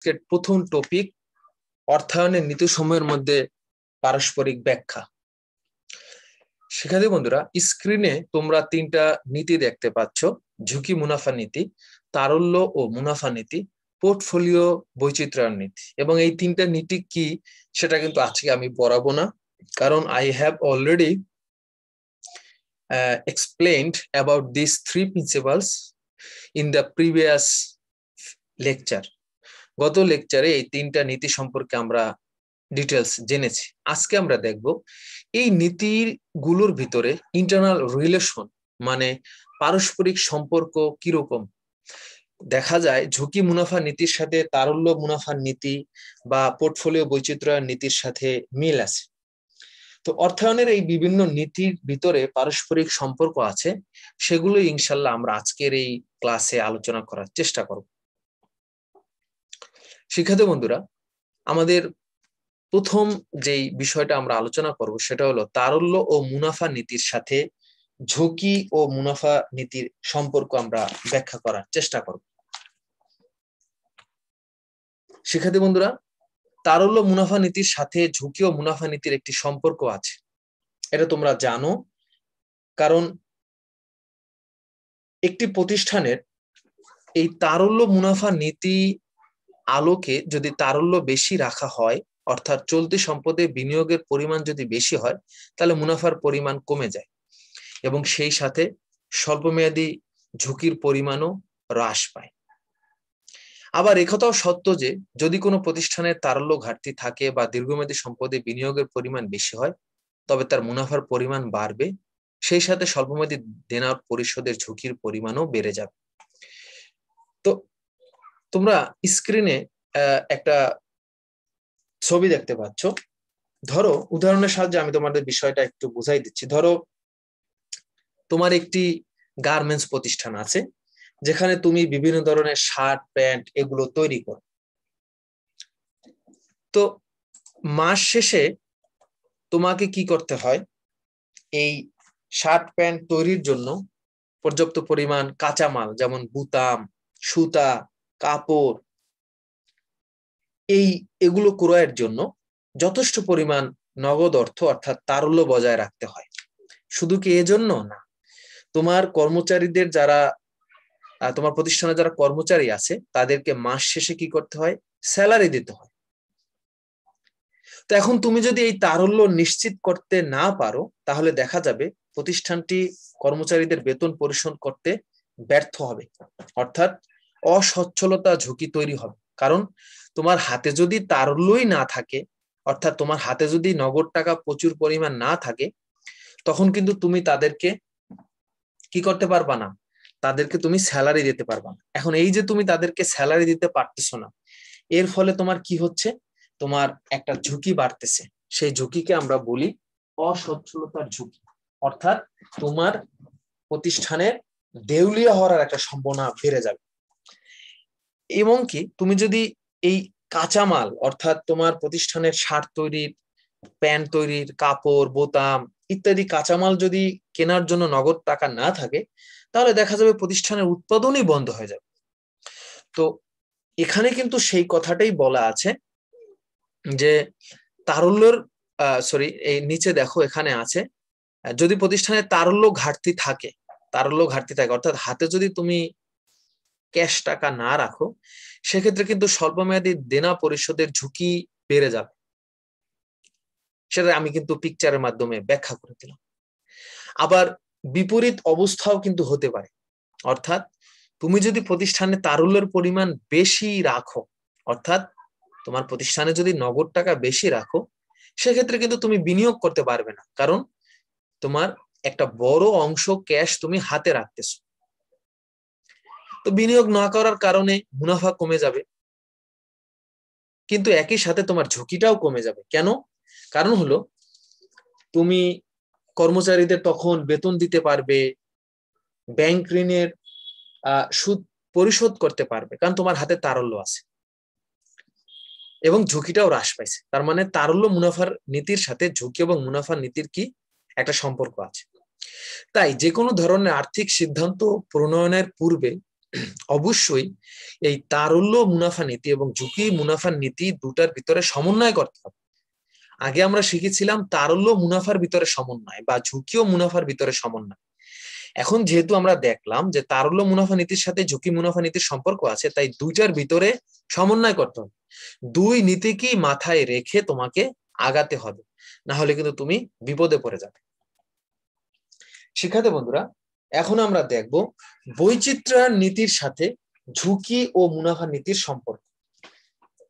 আজকের প্রথম টপিক অর্থায়নের নীতিসমূহের মধ্যে পারস্পরিক ব্যাখ্যা। শিক্ষার্থী বন্ধুরা, স্ক্রিনে তোমরা তিনটা নীতি দেখতে পাচ্ছ: ঝুঁকি মুনাফা নীতি, তারল্য ও মুনাফা নীতি, পোর্টফোলিও বৈচিত্র্যায়ন নীতি। এবং এই তিনটা নীতি কি সেটা কিন্তু আজকে আমি পড়াবো না, কারণ I have already explained about these three principles in the previous lecture. গত লেকচারে এই তিনটা নীতি সম্পর্কে আমরা ডিটেলস জেনেছি। আজকে আমরা দেখব এই নীতিগুলোর ভিতরে ইন্টারনাল রিলেশন মানে পারস্পরিক সম্পর্ক কিরকম। দেখা যায় ঝুঁকি মুনাফা নীতির সাথে তারল্য মুনাফার নীতি বা পোর্টফোলিও বৈচিত্র্যায়ন নীতির সাথে মিল আছে। তো অর্থায়নের এই বিভিন্ন নীতির ভিতরে পারস্পরিক সম্পর্ক আছে, সেগুলো ইনশাল্লাহ আমরা আজকের এই ক্লাসে আলোচনা করার চেষ্টা করব। শিক্ষার্থী বন্ধুরা, আমাদের প্রথম যেই বিষয়টা আমরা আলোচনা করব সেটা হলো তারল্য ও মুনাফা নীতির সাথে ঝুঁকি ও মুনাফা নীতির সম্পর্ক আমরা ব্যাখ্যা করার চেষ্টা করব। শিক্ষার্থী বন্ধুরা, তারল্য মুনাফা নীতির সাথে ঝুঁকি ও মুনাফা নীতির একটি সম্পর্ক আছে, এটা তোমরা জানো। কারণ একটি প্রতিষ্ঠানের এই তারল্য মুনাফা নীতি আলোকে যদি তারল্য বেশি রাখা হয়, অর্থাৎ চলতি সম্পদে বিনিয়োগের পরিমাণ যদি বেশি হয়, তাহলে মুনাফার পরিমাণ কমে যায় এবং সেই সাথে স্বল্পমেয়াদী ঝুঁকির পরিমাণও হ্রাস পায়। আবার একথাও সত্য যে যদি কোনো প্রতিষ্ঠানের তারল্য ঘাটতি থাকে বা দীর্ঘমেয়াদী সম্পদে বিনিয়োগের পরিমাণ বেশি হয়, তবে তার মুনাফার পরিমাণ বাড়বে, সেই সাথে স্বল্পমেয়াদী দেনা পরিশোধের ঝুঁকির পরিমাণও বেড়ে যাবে। তো তোমরা স্ক্রিনে একটা ছবি দেখতে পাচ্ছ। ধরো, উদাহরণের সাহায্যে আমি তোমাদের বিষয়টা একটু বুঝাই দিচ্ছি। ধরো, তোমার একটি গার্মেন্টস প্রতিষ্ঠান আছে যেখানে তুমি বিভিন্ন ধরনের শার্ট প্যান্ট এগুলো তৈরি করো। তো মাস শেষে তোমাকে কি করতে হয়, এই শার্ট প্যান্ট তৈরির জন্য পর্যাপ্ত পরিমাণ কাঁচামাল যেমন বুতাম, সুতা, কাপড়, এগুলো ক্রয়ের জন্য যথেষ্ট পরিমাণ নগদ অর্থ অর্থাৎ তারল্য বজায় রাখতে হয়। শুধু কি এজন্য না, তোমার কর্মচারীদের যারা তোমার প্রতিষ্ঠানে যারা কর্মচারী আছে তাদেরকে মাস শেষে কি করতে হয়, স্যালারি দিতে হয়। তো এখন তুমি যদি এই তারল্য নিশ্চিত করতে না পারো, তাহলে দেখা যাবে প্রতিষ্ঠানটি কর্মচারীদের বেতন পরিশোধ করতে ব্যর্থ হবে, অর্থাৎ অসচ্ছলতা ঝুঁকি তৈরি হবে। কারণ তোমার হাতে যদি তারল্যই না থাকে, অর্থাৎ তোমার হাতে যদি নগদ টাকা প্রচুর পরিমাণ না থাকে, তখন কিন্তু তুমি তাদেরকে কি করতে পারবা না, তাদেরকে তুমি স্যালারি দিতে পারবা না। এখন এই যে তুমি তাদেরকে স্যালারি দিতে পারতেছো না, এর ফলে তোমার কি হচ্ছে, তোমার একটা ঝুঁকি বাড়তেছে। সেই ঝুঁকিকে আমরা বলি অসচ্ছলতার ঝুঁকি, অর্থাৎ তোমার প্রতিষ্ঠানের দেউলিয়া হওয়ার একটা সম্ভাবনা বেড়ে যাবে। এবং কি তুমি যদি এই কাঁচামাল অর্থাৎ তোমার প্রতিষ্ঠানের শার্ট তৈরির, প্যান্ট তৈরির, কাপড়, বোতাম ইত্যাদি কাঁচামাল যদি কেনার জন্য নগদ টাকা না থাকে, তাহলে দেখা যাবে প্রতিষ্ঠানের উৎপাদনই বন্ধ হয়ে যাবে। তো এখানে কিন্তু সেই কথাটাই বলা আছে যে তারল্যর এই নিচে দেখো এখানে আছে, যদি প্রতিষ্ঠানে তারল্য ঘাটতি থাকে অর্থাৎ হাতে যদি তুমি ক্যাশ টাকা না রাখো, সেক্ষেত্রে কিন্তু স্বল্পমেয়াদী দেনা পরিশোধের ঝুঁকি বেড়ে যাবে। সেটা আমি কিন্তু পিকচারের মাধ্যমে ব্যাখ্যা করে দিলাম। আবার বিপরীত অবস্থাও কিন্তু হতে পারে, অর্থাৎ তুমি যদি প্রতিষ্ঠানে তারল্যের পরিমাণ বেশি রাখো, অর্থাৎ তোমার প্রতিষ্ঠানে যদি নগদ টাকা বেশি রাখো, সেক্ষেত্রে কিন্তু তুমি বিনিয়োগ করতে পারবে না, কারণ তোমার একটা বড় অংশ ক্যাশ তুমি হাতে রাখতেছো। তো বিনিয়োগ না করার কারণে মুনাফা কমে যাবে, কিন্তু একই সাথে তোমার ঝুঁকিটাও কমে যাবে। কেন? কারণ হলো তুমি কর্মচারীদের তখন বেতন দিতে পারবে, ব্যাংক ঋণের সুদ পরিশোধ করতে পারবে, কারণ তোমার হাতে তারল্য আছে এবং ঝুঁকিটাও হ্রাস পাইছে। তার মানে তারল্য মুনাফার নীতির সাথে ঝুঁকি এবং মুনাফার নীতির কি একটা সম্পর্ক আছে। তাই যে কোনো ধরনের আর্থিক সিদ্ধান্ত প্রণয়নের পূর্বে অবশ্যই এই তারল্য মুনাফা নীতি এবং ঝুঁকি মুনাফার নীতি দুটার ভিতরে সমন্বয় করতে হবে। আগে আমরা শিখেছিলাম তারল্য মুনাফার ভিতরে সমন্বয় বা ঝুঁকি ও মুনাফার ভিতরে সমন্বয়। এখন যেহেতু আমরা দেখলাম যে তারল্য মুনাফা নীতির সাথে ঝুঁকি মুনাফা নীতির সম্পর্ক আছে, তাই দুইটার ভিতরে সমন্বয় করতে হবে। দুই নীতিকেই মাথায় রেখে তোমাকে আগাতে হবে, না হলে কিন্তু তুমি বিপদে পড়ে যাবে। শিক্ষার্থী বন্ধুরা, এখন আমরা দেখব বৈচিত্র্যায়ন নীতির সাথে ঝুঁকি ও মুনাফা নীতির সম্পর্ক।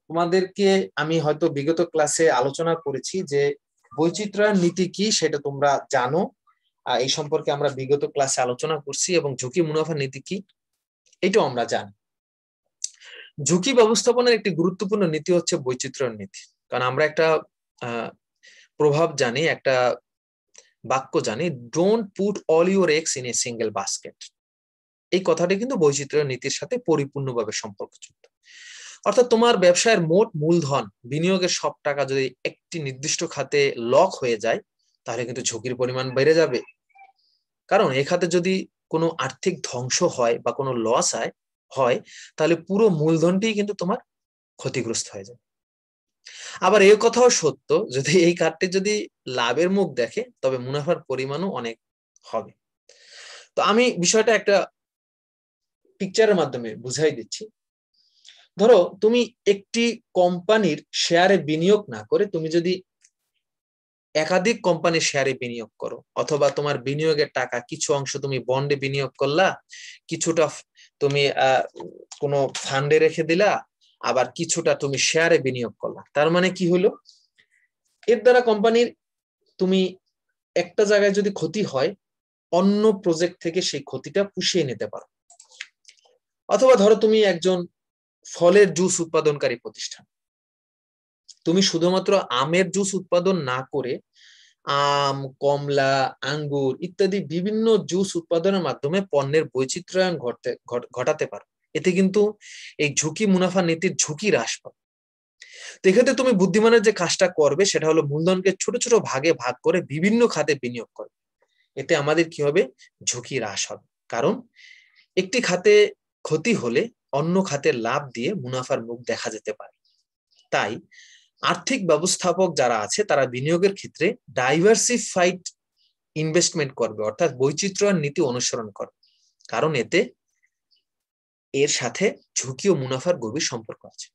তোমাদেরকে আমি হয়তো বিগত ক্লাসে আলোচনা করেছি যে বৈচিত্র্যায়ন নীতি কি সেটা তোমরা জানো, এই সম্পর্কে আমরা বিগত ক্লাসে আলোচনা করছি, এবং ঝুঁকি মুনাফা নীতি কি এটাও আমরা জানি। ঝুঁকি ব্যবস্থাপনার একটি গুরুত্বপূর্ণ নীতি হচ্ছে বৈচিত্র্যায়ন নীতি। কারণ আমরা একটা প্রভাব জানি, একটা বাক্য জানি, don't put all your eggs in a single basket. এই কথাটি কিন্তু বৈচিত্র্য নীতির সাথে পরিপূর্ণভাবে সম্পর্কযুক্ত। অর্থাৎ তোমার ব্যবসায়ের মোট মূলধন বিনিয়োগের সব টাকা যদি একটি নির্দিষ্ট খাতে লক হয়ে যায়, তাহলে কিন্তু ঝুঁকির পরিমাণ বেড়ে যাবে। কারণ এই খাতে যদি কোনো আর্থিক ধ্বংস হয় বা কোনো লস হয়, তাহলে পুরো মূলধনটি কিন্তু তোমার ক্ষতিগ্রস্ত হয়ে যাবে। আবার এই কথাও সত্য, যদি এই খাতটি যদি লাভের মুখ দেখে, তবে মুনাফার পরিমাণও অনেক হবে। তো আমি বিষয়টা একটা পিকচারের মাধ্যমে বুঝাই দিচ্ছি। ধরো তুমি একটি কোম্পানির শেয়ারে বিনিয়োগ না করে তুমি যদি একাধিক কোম্পানির শেয়ারে বিনিয়োগ করো, অথবা তোমার বিনিয়োগের টাকা কিছু অংশ তুমি বন্ডে বিনিয়োগ করলা, কিছুটা তুমি কোনো ফান্ডে রেখে দিলা, আবার কিছুটা তুমি শেয়ারে বিনিয়োগ করলা, তার মানে কি হলো, এর দ্বারা কোম্পানির তুমি একটা জায়গায় যদি ক্ষতি হয়, অন্য প্রজেক্ট থেকে সেই ক্ষতিটা পুষিয়ে নিতে পারো। অথবা ধরো তুমি একজন ফলের জুস উৎপাদনকারী প্রতিষ্ঠান, তুমি শুধুমাত্র আমের জুস উৎপাদন না করে আম, কমলা, আঙ্গুর ইত্যাদি বিভিন্ন জুস উৎপাদনের মাধ্যমে পণ্যের বৈচিত্র্যায়ন ঘটাতে পারো। এতে কিন্তু এই ঝুঁকি মুনাফা নীতির ঝুঁকি হ্রাস পাবে। তো এক্ষেত্রে তুমি বুদ্ধিমানের যে কাজটা করবে সেটা হলো মূলধনকে ছোট ছোট ভাগে ভাগ করে বিভিন্ন খাতে বিনিয়োগ করবে। এতে আমাদের কি হবে, ঝুঁকি হ্রাস হবে। কারণ একটি খাতে ক্ষতি হলে অন্য খাতের লাভ দিয়ে মুনাফার মুখ দেখা যেতে পারে। তাই আর্থিক ব্যবস্থাপক যারা আছে তারা বিনিয়োগের ক্ষেত্রে ডাইভার্সিফাইড ইনভেস্টমেন্ট করবে, অর্থাৎ বৈচিত্র্যায়ন নীতি অনুসরণ করবে। কারণ এর সাথে ঝুঁকি ও মুনাফার গভীর সম্পর্ক আছে।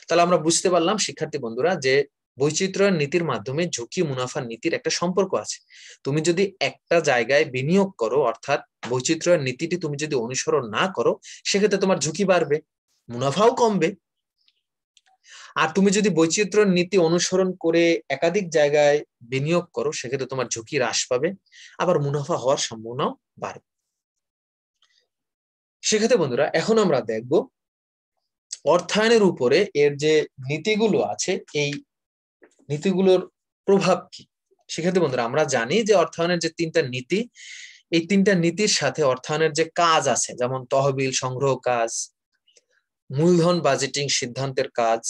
তাহলে আমরা বুঝতে পারলাম শিক্ষার্থী বন্ধুরা যে বৈচিত্র্যায়ন নীতির মাধ্যমে ঝুঁকি মুনাফার নীতির একটা সম্পর্ক আছে। তুমি যদি একটা জায়গায় বিনিয়োগ করো, অর্থাৎ বৈচিত্র্যায়ন নীতিটি তুমি যদি অনুসরণ না করো, সেক্ষেত্রে তোমার ঝুঁকি বাড়বে, মুনাফাও কমবে। আর তুমি যদি বৈচিত্র্য নীতি অনুসরণ করে একাধিক জায়গায় বিনিয়োগ করো, সেক্ষেত্রে তোমার ঝুঁকি হ্রাস পাবে, আবার মুনাফা হওয়ার সম্ভাবনাও বাড়বে। সেক্ষেত্রে বন্ধুরা, এখন আমরা দেখব অর্থায়নের উপরে এর যে নীতিগুলো আছে, এই নীতিগুলোর প্রভাব কি। সেক্ষেত্রে বন্ধুরা, আমরা জানি যে অর্থায়নের যে তিনটা নীতি, এই তিনটা নীতির সাথে অর্থায়নের যে কাজ আছে, যেমন তহবিল সংগ্রহ কাজ, মূলধন বাজেটিং সিদ্ধান্তের কাজ,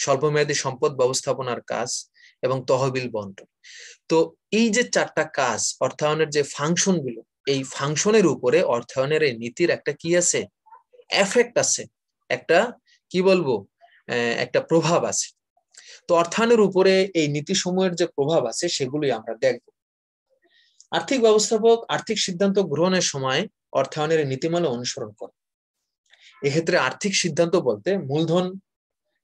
স্বল্পমেয়াদী সম্পদ ব্যবস্থাপনার কাজ এবং তহবিল বন্টন। তো এই যে চারটা কাজ, অর্থায়নের যে ফাংশন গুলো, এই ফাংশনের উপরে অর্থায়নের এই নীতির একটা কি আছে, এফেক্ট আছে, একটা কি বলবো, একটা প্রভাব আছে। তো অর্থায়নের উপরে এই নীতিসমূহের যে প্রভাব আছে সেগুলোই আমরা দেখব। আর্থিক ব্যবস্থাপক আর্থিক সিদ্ধান্ত গ্রহণের সময় অর্থায়নের নীতিমালা অনুসরণ করে। এক্ষেত্রে আর্থিক সিদ্ধান্ত বলতে মূলধন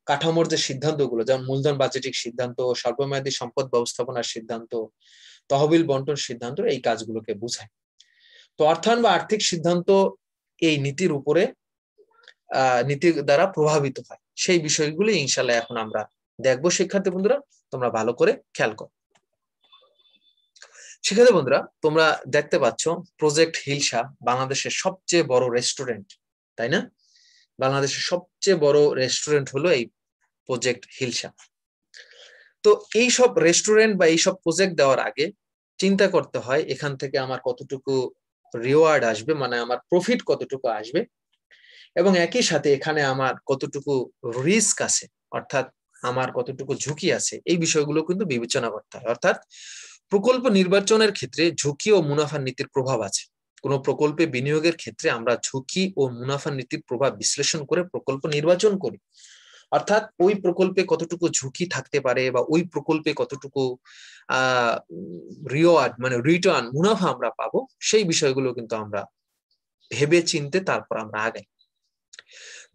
কাঠামোর যে সিদ্ধান্তগুলো, যেমন মূলধন বাজেটিক সিদ্ধান্ত, স্বল্পমেয়াদী সম্পদ ব্যবস্থাপনার সিদ্ধান্ত, তহবিল বন্টন সিদ্ধান্ত, এই কাজগুলোকে বোঝায়। তো অর্থায়ন বা আর্থিক সিদ্ধান্ত এই নীতির উপরে নীতির দ্বারা প্রভাবিত হয়। সেই বিষয়গুলি ইনশাল্লাহ এখন আমরা দেখবো। শিক্ষার্থী বন্ধুরা, তোমরা ভালো করে খেয়াল করো। শিক্ষার্থী বন্ধুরা, তোমরা দেখতে পাচ্ছ প্রজেক্ট হিলসা বাংলাদেশের সবচেয়ে বড় রেস্টুরেন্ট, তাই না? বাংলাদেশের সবচেয়ে বড় রেস্টুরেন্ট হলো এই প্রজেক্ট হিলসা। তো এই সব রেস্টুরেন্ট বা এই সব প্রজেক্ট দেওয়ার আগে চিন্তা করতে হয় এখান থেকে আমার কতটুকু রিওয়ার্ড আসবে, মানে আমার প্রফিট কতটুকু আসবে, এবং একই সাথে এখানে আমার কতটুকু রিস্ক আছে, অর্থাৎ আমার কতটুকু ঝুঁকি আছে, এই বিষয়গুলো কিন্তু বিবেচনা করতে হয়। অর্থাৎ প্রকল্প নির্বাচনের ক্ষেত্রে ঝুঁকি ও মুনাফার নীতির প্রভাব আছে। কোনো প্রকল্পে বিনিয়োগের ক্ষেত্রে আমরা ঝুঁকি ও মুনাফা নীতির প্রভাব বিশ্লেষণ করে প্রকল্প নির্বাচন করি। অর্থাৎ ওই প্রকল্পে কতটুকু ঝুঁকি থাকতে পারে বা ওই প্রকল্পে কতটুকু রিওয়ার্ড মানে রিটার্ন মুনাফা আমরা পাবো, সেই বিষয়গুলো কিন্তু আমরা ভেবে চিনতে তারপর আমরা আগাই।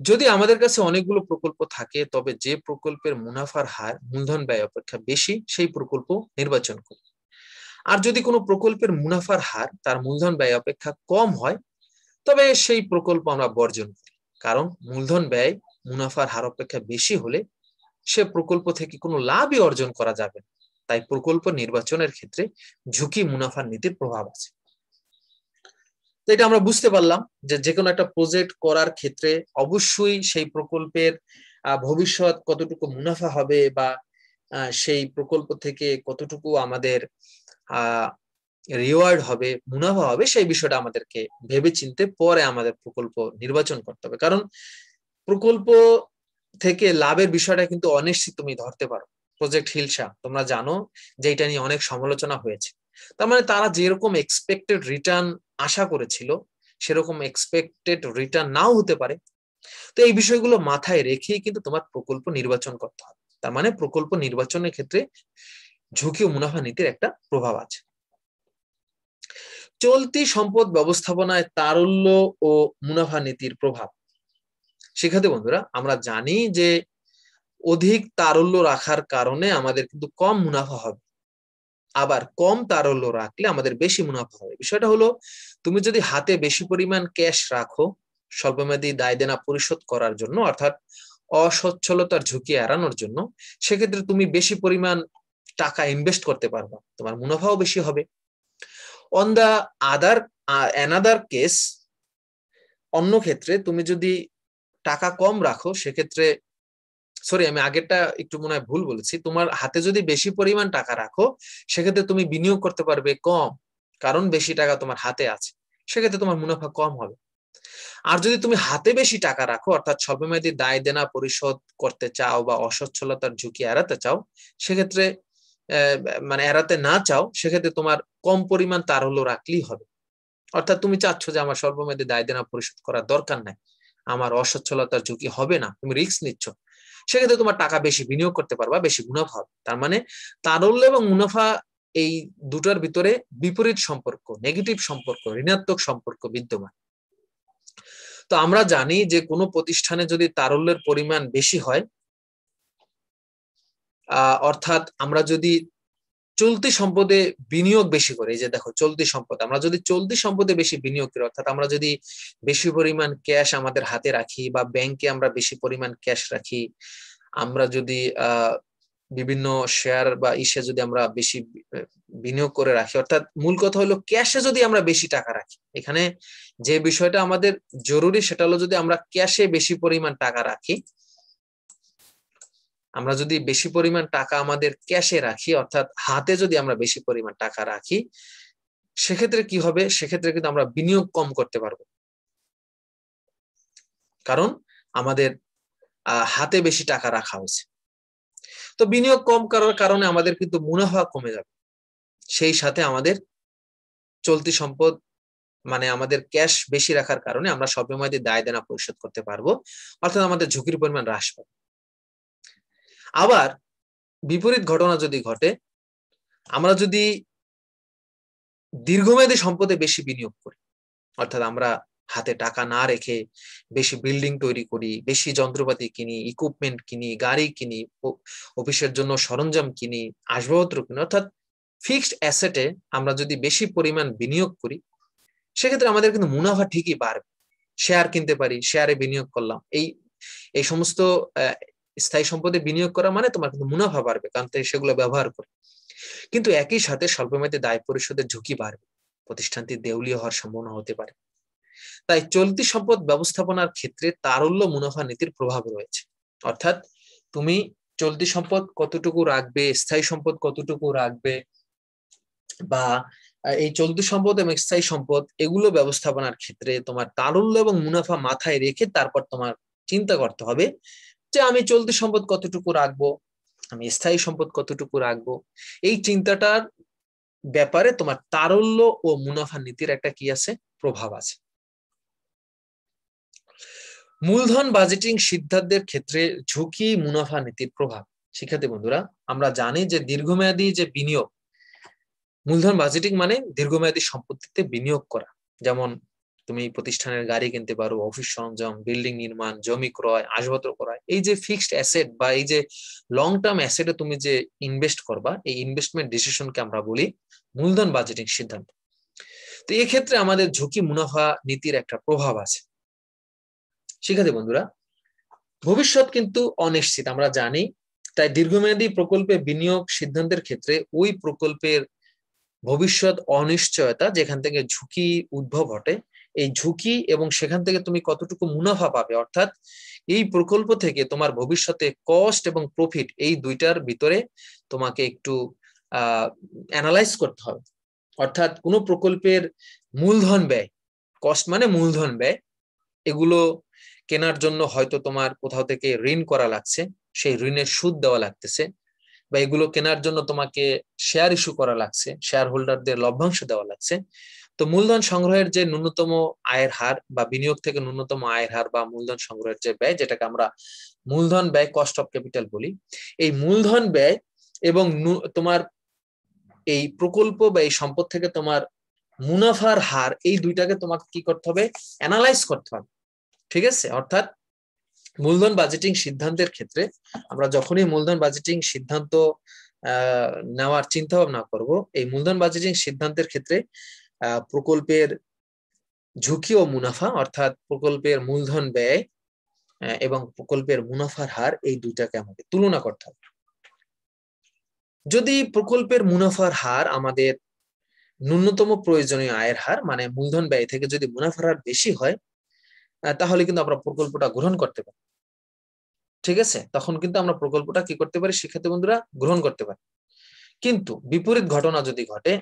যদি আমাদের কাছে অনেকগুলো প্রকল্প থাকে, তবে যে প্রকল্পের মুনাফার হার মূলধন ব্যয় অপেক্ষা বেশি সেই প্রকল্প নির্বাচন করি। আর যদি কোনো প্রকল্পের মুনাফার হার তার মূলধন ব্যয় অপেক্ষা কম হয়, তবে সেই প্রকল্প আমরা বর্জন করি। কারণ মূলধন ব্যয় মুনাফার হার অপেক্ষা বেশি হলে সে প্রকল্প থেকে কোনো লাভই অর্জন করা যাবে না। তাই প্রকল্প নির্বাচনের ক্ষেত্রে ঝুঁকি মুনাফার নীতির প্রভাব আছে। তো এটা আমরা বুঝতে পারলাম যে কোনো একটা প্রজেক্ট করার ক্ষেত্রে অবশ্যই সেই প্রকল্পের ভবিষ্যৎ কতটুকু মুনাফা হবে বা সেই প্রকল্প থেকে কতটুকু আমাদের রিওয়ার্ড হবে, মুনাফা হবে, সেই বিষয়টা আমাদেরকে ভেবে চিনতে পরে আমাদের প্রকল্প নির্বাচন করতে হবে। কারণ প্রকল্প থেকে লাভের বিষয়টা কিন্তু অনিশ্চিত, তুমি ধরতে পারো। প্রজেক্ট হিলসা তোমরা জানো যে এটা নিয়ে অনেক সমালোচনা হয়েছে। তার মানে তারা যেরকম এক্সপেক্টেড রিটার্ন আশা করেছিল সেরকম এক্সপেক্টেড রিটার্ন নাও হতে পারে। তো এই বিষয়গুলো মাথায় রেখেই কিন্তু তোমার প্রকল্প নির্বাচন করতে হবে। তার মানে প্রকল্প নির্বাচনের ক্ষেত্রে ঝুঁকি ও মুনাফা নীতির একটা প্রভাব আছে। চলতি সম্পদ ব্যবস্থাপনায় তারল্য ও মুনাফা নীতির প্রভাব। শিক্ষার্থী বন্ধুরা, আমরা জানি যে অধিক তারল্য রাখার কারণে আমাদের কিন্তু কম মুনাফা হবে, আবার কম তারল্য রাখলে আমাদের বেশি মুনাফা হবে। বিষয়টা হলো, তুমি যদি হাতে বেশি পরিমাণ ক্যাশ রাখো স্বল্পমেয়াদী দায় দেনা পরিশোধ করার জন্য, অর্থাৎ অসচ্ছলতার ঝুঁকি এড়ানোর জন্য, সেক্ষেত্রে তুমি বেশি পরিমাণ টাকা ইনভেস্ট করতে পারবা, তোমার মুনাফাও বেশি হবে। অন দা অ্যানাদার কেস, অন্য ক্ষেত্রে তুমি যদি টাকা কম রাখো সেক্ষেত্রে, সরি আমি আগেরটা একটু মনে হয় ভুল বলেছি, তোমার হাতে যদি বেশি পরিমাণ টাকা রাখো সেক্ষেত্রে তুমি বিনিয়োগ করতে পারবে কম, কারণ বেশি টাকা তোমার হাতে আছে, সেক্ষেত্রে তোমার মুনাফা কম হবে। আর যদি তুমি হাতে বেশি টাকা রাখো, অর্থাৎ স্বল্পমেয়াদী দায় দেনা পরিশোধ করতে চাও বা অসচ্ছলতার ঝুঁকি এড়াতে চাও, সেক্ষেত্রে মানে এড়াতে না চাও, সেক্ষেত্রে তোমার কম পরিমাণ তারল্য রাখলেই হবে। অর্থাৎ তুমি চাচ্ছ যে আমার স্বল্পমেয়াদী দায় দেনা পরিশোধ করার দরকার নাই, আমার অসচ্ছলতার ঝুঁকি হবে না, তুমি রিস্ক নিচ্ছ, সেক্ষেত্রে তোমার টাকা বেশি বিনিয়োগ করতে পারবা, বেশি মুনাফা হবে। তার মানে তারল্য এবং মুনাফা এই দুটার ভিতরে বিপরীত সম্পর্ক, নেগেটিভ সম্পর্ক, ঋণাত্মক সম্পর্ক বিদ্যমান। তো আমরা জানি যে কোনো প্রতিষ্ঠানে যদি তারল্যের পরিমাণ বেশি হয়, অর্থাৎ আমরা যদি চলতি সম্পদে বিনিয়োগ বেশি করে, এই যে দেখো চলতি সম্পদ, আমরা যদি চলতি সম্পদে বেশি বিনিয়োগ করি, অর্থাৎ আমরা যদি বেশি পরিমাণ ক্যাশ আমাদের হাতে রাখি বা ব্যাংকে আমরা বেশি পরিমাণ ক্যাশ রাখি, আমরা যদি বিভিন্ন শেয়ার বা ইসে যদি আমরা বেশি বিনিয়োগ করে রাখি, অর্থাৎ মূল কথা হলো ক্যাশে যদি আমরা বেশি টাকা রাখি, এখানে যে বিষয়টা আমাদের জরুরি সেটা হলো যদি আমরা ক্যাশে বেশি পরিমাণ টাকা রাখি, আমরা যদি বেশি পরিমাণ টাকা আমাদের ক্যাশে রাখি, অর্থাৎ হাতে যদি আমরা বেশি পরিমাণ টাকা রাখি, সেক্ষেত্রে কি হবে, সেক্ষেত্রে কিন্তু আমরা বিনিয়োগ কম করতে পারবো, কারণ আমাদের হাতে বেশি টাকা রাখা হয়েছে। তো বিনিয়োগ কম করার কারণে আমাদের কিন্তু মুনাফা কমে যাবে, সেই সাথে আমাদের চলতি সম্পদ মানে আমাদের ক্যাশ বেশি রাখার কারণে আমরা স্বল্পমেয়াদী দায় দেনা পরিশোধ করতে পারবো, অর্থাৎ আমাদের ঝুঁকির পরিমাণ হ্রাস পাবে। আবার বিপরীত ঘটনা যদি ঘটে, আমরা যদি দীর্ঘমেয়াদী সম্পদে বেশি বিনিয়োগ করি, অর্থাৎ আমরা হাতে টাকা না রেখে বেশি বিল্ডিং তৈরি করি, বেশি যন্ত্রপাতি কিনি, ইকুইপমেন্ট কিনি, গাড়ি কিনি, অফিসের জন্য সরঞ্জাম কিনি, আসবাবপত্র কিনি, অর্থাৎ ফিক্সড অ্যাসেটে আমরা যদি বেশি পরিমাণ বিনিয়োগ করি, সেক্ষেত্রে আমাদের কিন্তু মুনাফা ঠিকই বাড়বে। শেয়ার কিনতে পারি, শেয়ারে বিনিয়োগ করলাম, এই সমস্ত স্থায়ী সম্পদে বিনিয়োগ করা মানে তোমার কিন্তু মুনাফা বাড়বে, কারণ সেগুলো ব্যবহার করে। কিন্তু একই সাথে স্বল্পমেয়াদী দায় পরিশোধের ঝুঁকি বাড়বে, প্রতিষ্ঠানটি দেউলিয়া হওয়ার সম্ভাবনা হতে পারে। তাই চলতি সম্পদ ব্যবস্থাপনার ক্ষেত্রে তারল্য মুনাফা নীতির প্রভাব রয়েছে। অর্থাৎ তুমি চলতি সম্পদ কতটুকু রাখবে, স্থায়ী সম্পদ কতটুকু রাখবে, বা এই চলতি সম্পদ এবং স্থায়ী সম্পদ এগুলো ব্যবস্থাপনার ক্ষেত্রে তোমার তারল্য এবং মুনাফা মাথায় রেখে তারপর তোমার চিন্তা করতে হবে যে আমি চলতি সম্পদ কতটুকু রাখবো, আমি স্থায়ী সম্পদ কতটুকু রাখবো। এই চিন্তাটার ব্যাপারে তোমার তারল্য ও মুনাফা নীতির একটা কি আছে, প্রভাব আছে। মূলধন বাজেটিং সিদ্ধান্তের ক্ষেত্রে ঝুঁকি মুনাফা নীতির প্রভাব। শিক্ষার্থী বন্ধুরা, আমরা জানি যে দীর্ঘমেয়াদী যে বিনিয়োগ, মূলধন বাজেটিং মানে দীর্ঘমেয়াদী সম্পত্তিতে বিনিয়োগ করা। যেমন তুমি প্রতিষ্ঠানের গাড়ি কিনতে পারো, অফিস সরঞ্জাম, বিল্ডিং নির্মাণ, জমি ক্রয়, আসবাবপত্র ক্রয়। এই যে ফিক্সড অ্যাসেট বা এই যে লং টার্ম অ্যাসেটে তুমি যে ইনভেস্ট করবা, এই ইনভেস্টমেন্ট ডিসিশনকে আমরা বলি মূলধন বাজেটিং সিদ্ধান্ত। তো এই ক্ষেত্রে আমাদের ঝুঁকি মুনাফা নীতির একটা প্রভাব আছে। শিক্ষার্থী বন্ধুরা, ভবিষ্যৎ কিন্তু অনিশ্চিত আমরা জানি, তাই দীর্ঘমেয়াদী প্রকল্পে বিনিয়োগ সিদ্ধান্তের ক্ষেত্রে ওই প্রকল্পের ভবিষ্যৎ অনিশ্চয়তা, যেখান থেকে ঝুঁকি উদ্ভব ঘটে, এই ঝুঁকি এবং সেখান থেকে তুমি কতটুকু মুনাফা পাবে, অর্থাৎ এই প্রকল্প থেকে তোমার ভবিষ্যতে কস্ট এবং প্রফিট এই দুইটার ভিতরে তোমাকে একটু অ্যানালাইজ করতে হবে। অর্থাৎ কোনো প্রকল্পের মূলধন ব্যয়, কস্ট মানে মূলধন ব্যয়, এগুলো কেনার জন্য হয়তো তোমার কোথাও থেকে ঋণ করা লাগছে, সেই ঋণের সুদ দেওয়া লাগতেছে, বা এগুলো কেনার জন্য তোমাকে শেয়ার ইস্যু করা লাগছে, শেয়ার হোল্ডারদের লভ্যাংশ দেওয়া লাগছে। তো মূলধন সংগ্রহের যে ন্যূনতম আয়ের হার বা বিনিয়োগ থেকে ন্যূনতম আয়ের হার বা মূলধন সংগ্রহের যে ব্যয়, যেটাকে আমরা মূলধন ব্যয়, কস্ট অফ ক্যাপিটাল বলি, এই মূলধন ব্যয় এবং তোমার এই প্রকল্প বা এই সম্পদ থেকে তোমার মুনাফার হার, এই দুইটাকে তোমাকে কি করতে হবে, অ্যানালাইজ করতে হবে। ঠিক আছে? অর্থাৎ মূলধন বাজেটিং সিদ্ধান্তের ক্ষেত্রে আমরা যখনই মূলধন বাজেটিং সিদ্ধান্ত নেওয়ার চিন্তা ভাবনা করব, এই মূলধন বাজেটিং সিদ্ধান্তের ক্ষেত্রে প্রকল্পের ঝুঁকি ও মুনাফা, অর্থাৎ প্রকল্পের মূলধন ব্যয় এবং প্রকল্পের মুনাফার হার, এই দুইটাকে আমাকে তুলনা করতে হবে। যদি প্রকল্পের মুনাফার হার আমাদের ন্যূনতম প্রয়োজনীয় আয়ের হার, মানে মূলধন ব্যয় থেকে যদি মুনাফার হার বেশি হয়, তাহলে কিন্তু আমরা প্রকল্পটা গ্রহণ করতে পারি। ঠিক আছে? তখন কিন্তু আমরা প্রকল্পটা কি করতে পারি শিক্ষার্থী বন্ধুরা, গ্রহণ করতে পারি। কিন্তু বিপরীত ঘটনা যদি ঘটে,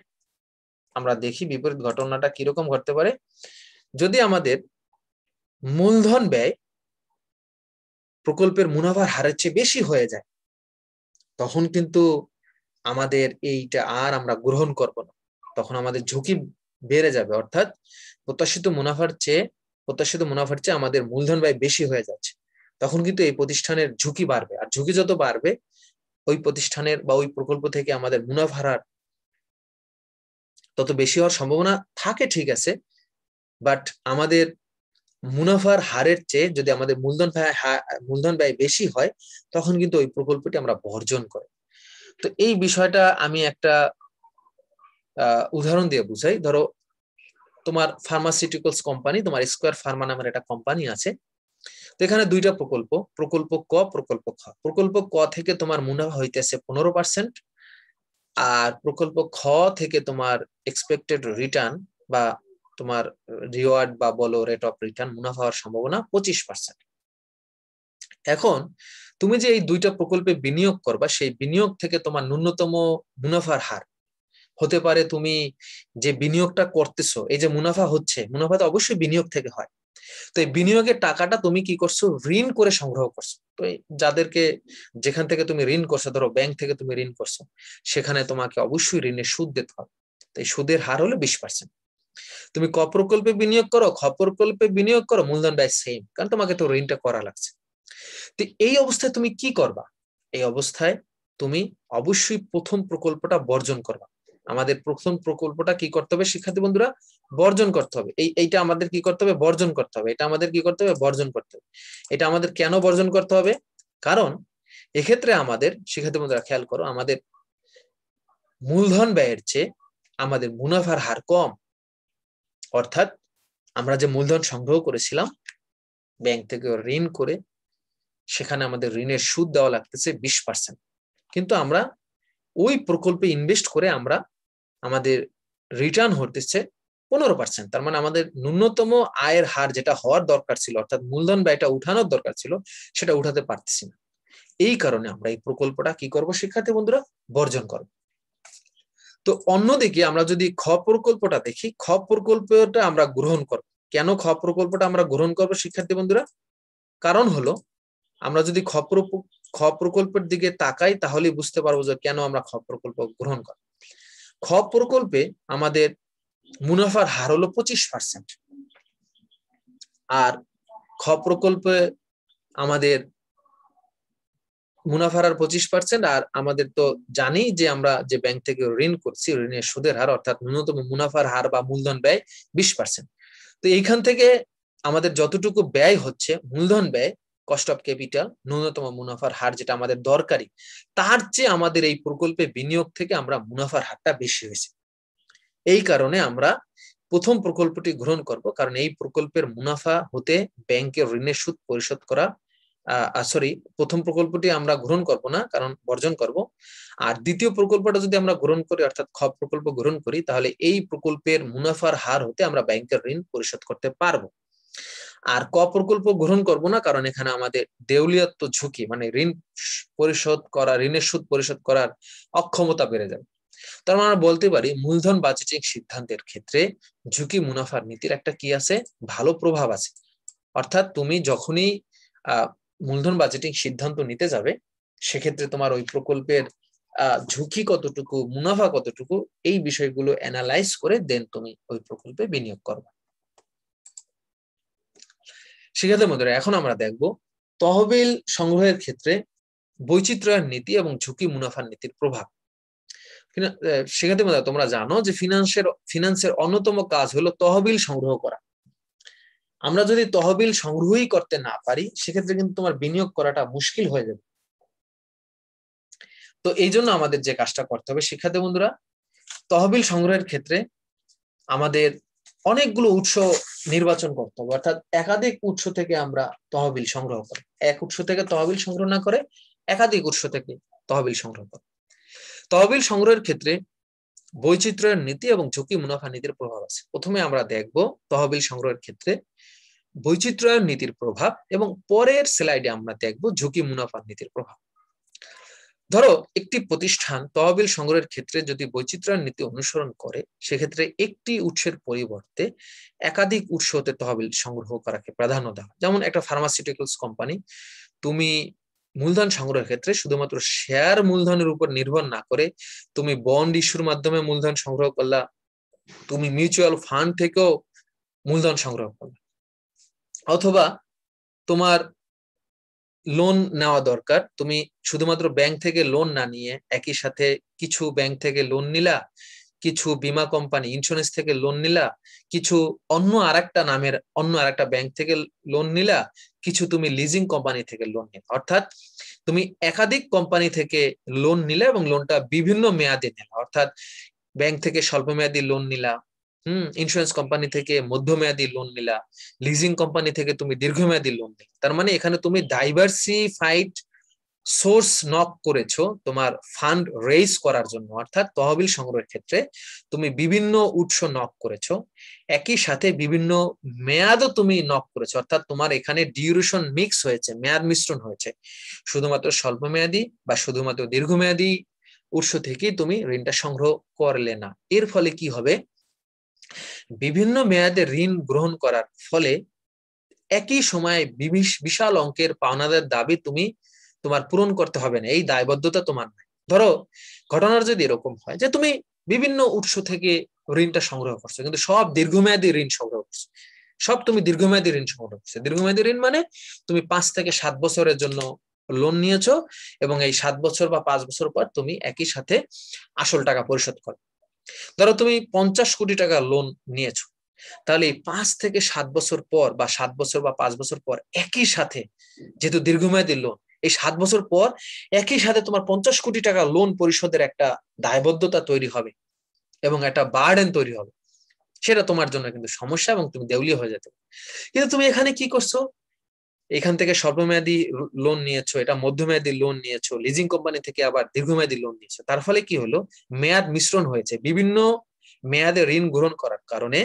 আমরা দেখি বিপরীত ঘটনাটা কিরকম ঘটতে পারে। যদি আমাদের মূলধন ব্যয় প্রকল্পের মুনাফার হারের চেয়ে বেশি হয়ে যায়, তখন কিন্তু আমাদের এইটা আর আমরা গ্রহণ করব না, তখন আমাদের ঝুঁকি বেড়ে যাবে। অর্থাৎ প্রত্যাশিত মুনাফার চেয়ে আমাদের মূলধন ব্যয় বেশি হয়ে যাচ্ছে, তখন কিন্তু এই প্রতিষ্ঠানের ঝুঁকি বাড়বে। আর ঝুঁকি যত বাড়বে, ওই প্রতিষ্ঠানের বা ওই প্রকল্প থেকে আমাদের মুনাফার হার তত বেশি হওয়ার সম্ভাবনা থাকে, ঠিক আছে, বাট আমাদের মুনাফার হারের চেয়ে যদি আমাদের মূলধন ব্যয় বেশি হয়, তখন কিন্তু ওই প্রকল্পটি আমরা বর্জন করি। তো এই বিষয়টা আমি একটা উদাহরণ দিয়ে বুঝাই। ধরো তোমার ফার্মাসিউটিক্যালস কোম্পানি, তোমার স্কয়ার ফার্মা নামের একটা কোম্পানি আছে। তো এখানে দুইটা প্রকল্প, প্রকল্প ক, প্রকল্প খ। প্রকল্প ক থেকে তোমার মুনাফা হইতেছে 15%, আর প্রকল্প খ থেকে তোমার এক্সপেক্টেড রিটার্ন বা তোমার রিওয়ার্ড বা বলো রেট অফ রিটার্ন, মুনাফা হওয়ার সম্ভাবনা 25%। এখন তুমি যে এই দুইটা প্রকল্পে বিনিয়োগ করবা, সেই বিনিয়োগ থেকে তোমার ন্যূনতম মুনাফার হার হতে পারে, তুমি যে বিনিয়োগটা করতেছো, এই যে মুনাফা হচ্ছে, মুনাফা তো অবশ্যই বিনিয়োগ থেকে হয়। তো এই বিনিয়োগের টাকাটা তুমি কি করছো, ঋণ করে সংগ্রহ করছো। তো যাদেরকে যেখান থেকে তুমি ঋণ করছো, ধরো ব্যাংক থেকে তুমি ঋণ করছো, সেখানে তোমাকে অবশ্যই ঋণের সুদ দিতে হবে। তো এই সুদের হার হলো 20%। তুমি ক প্রকল্পে বিনিয়োগ করো, খ প্রকল্পে বিনিয়োগ করো, মূলধন ব্যয় সেম, কারণ তোমাকে তো ঋণটা করা লাগছে। তো এই অবস্থায় তুমি কি করবা? এই অবস্থায় তুমি অবশ্যই প্রথম প্রকল্পটা বর্জন করবা। আমাদের প্রথম প্রকল্পটা কি করতে হবে শিক্ষার্থী বন্ধুরা, বর্জন করতে হবে। এইটা আমাদের কি করতে হবে, বর্জন করতে হবে। এটা আমাদের কি করতে হবে, বর্জন করতে হবে। এটা আমাদের কেন বর্জন করতে হবে? কারণ এক্ষেত্রে আমাদের শিক্ষার্থী বন্ধুরা খেয়াল করো, আমাদের মূলধন ব্যয়ের চেয়ে আমাদের মুনাফার হার কম। অর্থাৎ আমরা যে মূলধন সংগ্রহ করেছিলাম ব্যাংক থেকে ঋণ করে, সেখানে আমাদের ঋণের সুদ দেওয়া লাগতেছে 20%, কিন্তু আমরা ওই প্রকল্পে ইনভেস্ট করে আমরা আমাদের রিটার্ন হতেছে 15%। তার মানে আমাদের ন্যূনতম আয়ের হার যেটা হওয়ার দরকার ছিল, অর্থাৎ মূলধন ব্যয়টা উঠানোর দরকার ছিল, সেটা উঠাতে পারতেছি না। এই কারণে আমরা এই প্রকল্পটা কি করব শিক্ষার্থী বন্ধুরা, বর্জন করব। তো অন্যদিকে আমরা যদি খ প্রকল্পটা দেখি, খ প্রকল্পটা আমরা গ্রহণ করব। কেন খ প্রকল্পটা আমরা গ্রহণ করব শিক্ষার্থী বন্ধুরা? কারণ হলো, আমরা যদি খ প্রকল্পের দিকে তাকাই, তাহলেই বুঝতে পারবো যে কেন আমরা খ প্রকল্প গ্রহণ করব। খ প্রকল্পে আমাদের মুনাফার হার হলো 25%। আর খ প্রকল্পে আমাদের মুনাফার হার 25%, আর আমাদের তো জানি যে আমরা যে ব্যাংক থেকে ঋণ করছি ঋণের সুদের হার অর্থাৎ ন্যূনতম মুনাফার হার বা মূলধন ব্যয় 20%। তো এইখান থেকে আমাদের যতটুকু ব্যয় হচ্ছে মূলধন ব্যয়, কস্ট অফ ক্যাপিটাল, ন্যূনতম মুনাফার হার যেটা আমাদের দরকারি, তার চেয়ে আমাদের এই প্রকল্পে বিনিয়োগ থেকে আমরা মুনাফার হারটা বেশি হয়েছে। এই কারণে আমরা প্রথম প্রকল্পটি গ্রহণ করব, কারণ এই প্রকল্পের মুনাফা হতে ব্যাংকের ঋণের সুদ পরিশোধ করা প্রথম প্রকল্পটি আমরা গ্রহণ করব না, কারণ বর্জন করব। আর দ্বিতীয় প্রকল্পটা যদি আমরা গ্রহণ করি অর্থাৎ খ প্রকল্প গ্রহণ করি, তাহলে এই প্রকল্পের মুনাফার হার হতে আমরা ব্যাংকের ঋণ পরিশোধ করতে পারবো। আর ক প্রকল্প গ্রহণ করব না, কারণ এখানে আমাদের দেউলিয়াত্ব ঝুঁকি মানে ঋণ পরিশোধ করা, ঋণের সুদ পরিশোধ করার অক্ষমতা বেড়ে যাবে। তার মানে আমরা বলতে পারি মূলধন বাজেটিং সিদ্ধান্তের ক্ষেত্রে ঝুঁকি মুনাফার নীতির একটা কি আছে, ভালো প্রভাব আছে। অর্থাৎ তুমি যখনই মূলধন বাজেটিং সিদ্ধান্ত নিতে যাবে, সেক্ষেত্রে তোমার ওই প্রকল্পের ঝুঁকি কতটুকু, মুনাফা কতটুকু, এই বিষয়গুলো অ্যানালাইজ করে দেন তুমি ওই প্রকল্পে বিনিয়োগ করবে। শিক্ষার্থী বন্ধুরা, এখন আমরা দেখব তহবিল সংগ্রহের ক্ষেত্রে বৈচিত্র্যায়ন নীতি এবং ঝুঁকি মুনাফার নীতির প্রভাব। শিক্ষার্থী বন্ধুরা, তোমরা জানো যে ফিনান্সের অন্যতম কাজ হলো তহবিল সংগ্রহ করা। আমরা যদি তহবিল সংগ্রহই করতে না পারি, সেক্ষেত্রে কিন্তু তোমার বিনিয়োগ করাটা মুশকিল হয়ে যাবে। তো এই জন্য আমাদের যে কাজটা করতে হবে শিক্ষার্থী বন্ধুরা, তহবিল সংগ্রহের ক্ষেত্রে আমাদের অনেকগুলো উৎস নির্বাচন করতে হবে। অর্থাৎ একাধিক উৎস থেকে আমরা তহবিল সংগ্রহ করি, এক উৎস থেকে তহবিল সংগ্রহ না করে একাধিক উৎস থেকে তহবিল সংগ্রহ করি। তহবিল সংগ্রহের ক্ষেত্রে বৈচিত্র্যের নীতি এবং ঝুঁকি মুনাফা নীতির প্রভাব আছে। প্রথমে আমরা দেখব তহবিল সংগ্রহের ক্ষেত্রে বৈচিত্র্যায়ন নীতির প্রভাব, এবং পরের স্লাইডে আমরা দেখব ঝুঁকি মুনাফা নীতির প্রভাব। ধরো একটি প্রতিষ্ঠান তহবিল সংগ্রহের ক্ষেত্রে যদি বৈচিত্র্যায়ন নীতি অনুসরণ করে, সেক্ষেত্রে একটি উৎসের পরিবর্তে একাধিক উৎস হতে তহবিল সংগ্রহ করাকে প্রাধান্য দেওয়া। যেমন একটা ফার্মাসিউটিক্যালস কোম্পানি, তুমি মূলধন সংগ্রহের ক্ষেত্রে শুধুমাত্র শেয়ার মূলধনের উপর নির্ভর না করে তুমি বন্ড ইস্যুর মাধ্যমে মূলধন সংগ্রহ করলা, তুমি মিউচুয়াল ফান্ড থেকেও মূলধন সংগ্রহ করলা, অথবা তোমার লোন নেওয়া দরকার, তুমি শুধুমাত্র ব্যাংক থেকে লোন না নিয়ে একই সাথে কিছু ব্যাংক থেকে লোন নিলা, কিছু বীমা কোম্পানি ইন্স্যুরেন্স থেকে লোন নিলা, কিছু অন্য আরেকটা নামের অন্য আরেকটা ব্যাংক থেকে লোন নিলা, কিছু তুমি লিজিং কোম্পানি থেকে লোন নিলা। অর্থাৎ তুমি একাধিক কোম্পানি থেকে লোন নিলে এবং লোনটা বিভিন্ন মেয়াদে নিলা। অর্থাৎ ব্যাংক থেকে স্বল্প মেয়াদী লোন নিলা, ইন্স্যুরেন্স কোম্পানি থেকে মধ্যমেয়াদী লোন নিলা, লিজিং কোম্পানি থেকে তুমি দীর্ঘমেয়াদী লোন নিলা। তার মানে এখানে তুমি ডাইভার্সিফাইড সোর্স নক করেছো তোমার ফান্ড রেইজ করার জন্য। অর্থাৎ তহবিল সংগ্রহের ক্ষেত্রে তুমি বিভিন্ন উৎস নক করেছো, একই সাথে বিভিন্ন মেয়াদও তুমি নক করেছো। অর্থাৎ তোমার এখানে ডিউরেশন মিক্স হয়েছে, মেয়াদ মিশ্রণ হয়েছে। শুধুমাত্র স্বল্প মেয়াদী বা শুধুমাত্র দীর্ঘমেয়াদী উৎস থেকেই তুমি ঋণটা সংগ্রহ করলে না। এর ফলে কি হবে, বিভিন্ন মেয়াদে ঋণ গ্রহণ করার ফলে একই সময়ে বিশাল অঙ্কের পাওনাদার দাবি তোমার পূরণ করতে হবে না, এই দায়বদ্ধতা তোমার নাই। ধরো ঘটনার যদি এরকম হয় যে তুমি বিভিন্ন উৎস থেকে ঋণটা সংগ্রহ করছো, কিন্তু সব দীর্ঘমেয়াদী ঋণ সংগ্রহ করছো, সব তুমি দীর্ঘমেয়াদী ঋণ সংগ্রহ করছো। দীর্ঘমেয়াদী ঋণ মানে তুমি 5 থেকে 7 বছরের জন্য লোন নিয়েছো, এবং এই 7 বছর বা 5 বছর পর তুমি একই সাথে আসল টাকা পরিশোধ করো। ধরো তুমি 50 কোটি টাকা লোন নিয়েছো, তাহলে 5 থেকে 7 বছর পর বা 7 বছর বা 5 বছর পর একই সাথে, যেহেতু দীর্ঘমেয়াদী লোন, এই 7 বছর পর একই সাথে তোমার 50 কোটি টাকা লোন পরিশোধের একটা দায়বদ্ধতা তৈরি হবে এবং একটা বার্ডেন তৈরি হবে। সেটা তোমার জন্য কিন্তু সমস্যা এবং তুমি দেউলিয়া হয়ে যেতে। কিন্তু তুমি এখানে কি করছো, এখান থেকে স্বল্পমেয়াদী লোন নিয়েছো, এটা মধ্যমেয়াদী লোন নিয়েছো, লিজিং কোম্পানি থেকে আবার দীর্ঘমেয়াদী লোন নিয়েছো। তার ফলে কি হলো, মেয়াদ মিশ্রণ হয়েছে। বিভিন্ন মেয়াদে ঋণ গ্রহণ করার কারণে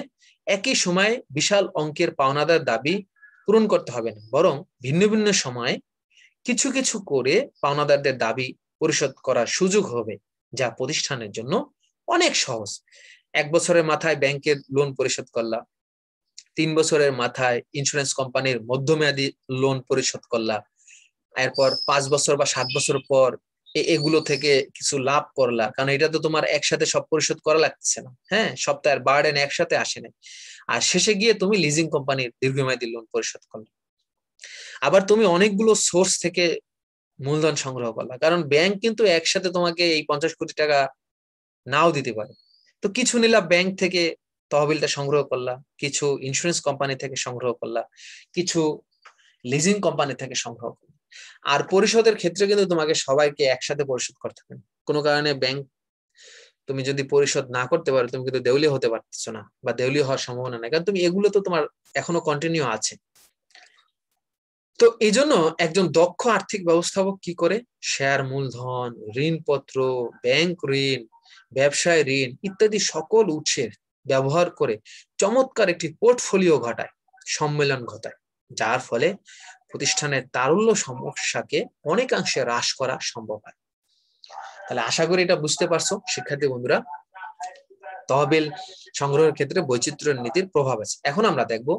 একই সময় বিশাল অঙ্কের পাওনাদার দাবি পূরণ করতে হবে না, বরং ভিন্ন ভিন্ন সময় কিছু কিছু করে পাওনাদারদের দাবি পরিশোধ করার সুযোগ হবে, যা প্রতিষ্ঠানের জন্য অনেক সহজ। 1 বছরের মাথায় ব্যাংকের লোন পরিশোধ করলা, 3 বছরের মাথায় ইন্স্যুরেন্স কোম্পানির মধ্যমেয়াদী লোন পরিশোধ করলা, এরপর 5 বছর বা 7 বছর পর এগুলো থেকে কিছু লাভ করলা, কারণ এটা তো তোমার একসাথে সব পরিশোধ করা লাগতেছে না। হ্যাঁ, সপ্তাহের বার্ডেন একসাথে আসে না। আর শেষে গিয়ে তুমি লিজিং কোম্পানির দীর্ঘমেয়াদী লোন পরিশোধ করলে। আবার তুমি অনেকগুলো সোর্স থেকে মূলধন সংগ্রহ করলা, কারণ ব্যাংক কিন্তু একসাথে তোমাকে এই 50 কোটি টাকা নাও দিতে পারে। তো কিছু নিলা ব্যাংক থেকে, তহবিলটা সংগ্রহ করলা, কিছু ইন্স্যুরেন্স কোম্পানি থেকে সংগ্রহ করলা, কিছু লিজিং কোম্পানি থেকে সংগ্রহ করলা। আর পরিশোধের ক্ষেত্রে কিন্তু তোমাকে সবাইকে একসাথে পরিশোধ করতে হবে। কোনো কারণে ব্যাংক তুমি যদি পরিশোধ না করতে পারো, তুমি কিন্তু দেউলিয়া হতে পারতেছো না, বা দেউলিয়া হওয়ার সম্ভাবনা নাই, কারণ তুমি এগুলো তো তোমার এখনো কন্টিনিউ আছে। তো এই জন্য একজন দক্ষ আর্থিক ব্যবস্থাপক কি করে? শেয়ার মূলধন, ঋণপত্র, ব্যাংক ঋণ, ব্যবসায় ঋণ ইত্যাদি সকল উৎসের ব্যবহার করে চমৎকার একটি পোর্টফোলিও ঘটায়, সম্মেলন ঘটায়, যার ফলে প্রতিষ্ঠানের তারল্য সমস্যাকে অনেকাংশে হ্রাস করা সম্ভব হয়। তাহলে আশা করি এটা বুঝতে পারছো শিক্ষার্থী বন্ধুরা, তহবিল সংগ্রহের ক্ষেত্রে বৈচিত্র্য নীতির প্রভাব আছে। এখন আমরা দেখব